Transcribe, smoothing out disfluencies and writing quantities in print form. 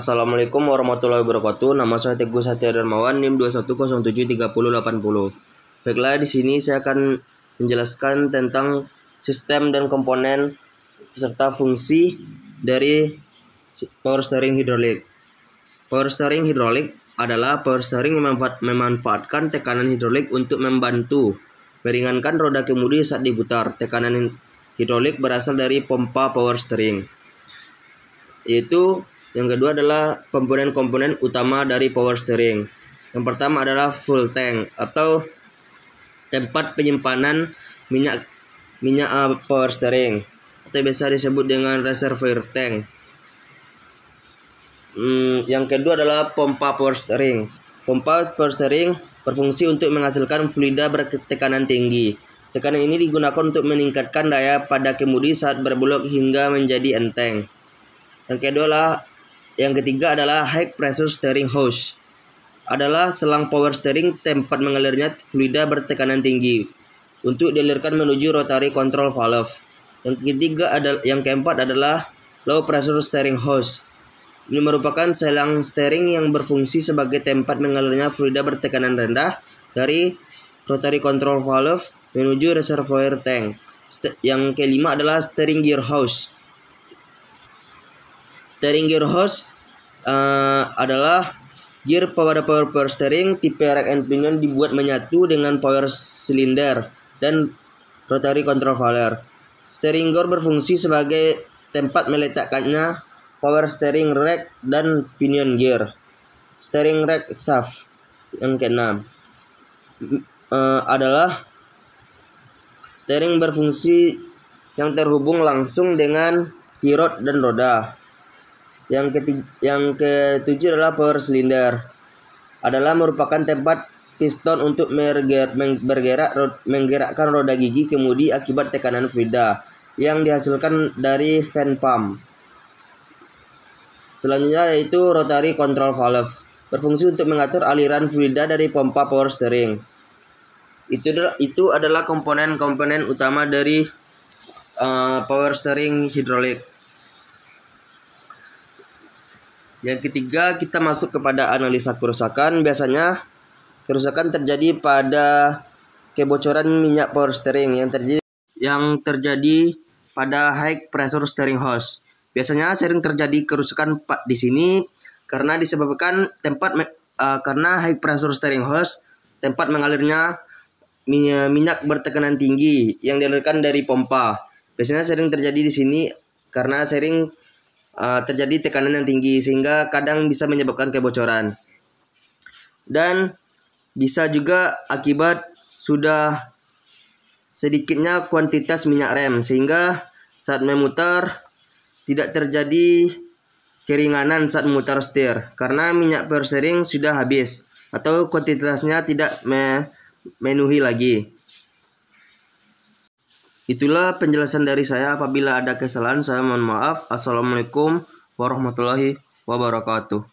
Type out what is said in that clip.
Assalamualaikum warahmatullahi wabarakatuh. Nama saya Teguh Satya Darmawan, NIM 21073080. Baiklah, di sini saya akan menjelaskan tentang sistem dan komponen serta fungsi dari power steering hidrolik. Power steering hidrolik adalah power steering yang memanfaatkan tekanan hidrolik untuk membantu meringankan roda kemudi saat diputar. Tekanan hidrolik berasal dari pompa power steering. Yaitu yang kedua adalah komponen-komponen utama dari power steering. Yang pertama adalah full tank atau tempat penyimpanan minyak power steering atau biasa disebut dengan reservoir tank. Yang kedua adalah pompa power steering. Pompa power steering berfungsi untuk menghasilkan fluida bertekanan tinggi. Tekanan ini digunakan untuk meningkatkan daya pada kemudi saat berbelok hingga menjadi enteng. Yang ketiga adalah high pressure steering hose. Adalah selang power steering tempat mengalirnya fluida bertekanan tinggi untuk dialirkan menuju rotary control valve. Yang keempat adalah low pressure steering hose. Ini merupakan selang steering yang berfungsi sebagai tempat mengalirnya fluida bertekanan rendah dari rotary control valve menuju reservoir tank. Yang kelima adalah steering gear hose. Steering gear hose adalah gear pada power steering tipe rack and pinion dibuat menyatu dengan power cylinder dan rotary control valve. Steering gear berfungsi sebagai tempat meletakkannya power steering rack dan pinion gear. Steering rack shaft. Yang keenam adalah steering berfungsi yang terhubung langsung dengan key rod dan roda. Yang ketujuh adalah power cylinder. Adalah merupakan tempat piston untuk menggerakkan roda gigi kemudi akibat tekanan fluida yang dihasilkan dari fan pump. Selanjutnya yaitu rotary control valve, berfungsi untuk mengatur aliran fluida dari pompa power steering. Itu adalah komponen-komponen utama dari power steering hidrolik. Yang ketiga, kita masuk kepada analisa kerusakan. Biasanya kerusakan terjadi pada kebocoran minyak power steering yang terjadi pada high pressure steering hose. Biasanya sering terjadi kerusakan di sini karena disebabkan karena high pressure steering hose, tempat mengalirnya minyak bertekanan tinggi yang dialirkan dari pompa. Biasanya sering terjadi di sini karena terjadi tekanan yang tinggi sehingga kadang bisa menyebabkan kebocoran. Dan bisa juga akibat sudah sedikitnya kuantitas minyak rem sehingga saat memutar tidak terjadi keringanan saat memutar setir karena minyak power steering sudah habis atau kuantitasnya tidak memenuhi lagi. Itulah penjelasan dari saya. Apabila ada kesalahan saya mohon maaf. Assalamualaikum warahmatullahi wabarakatuh.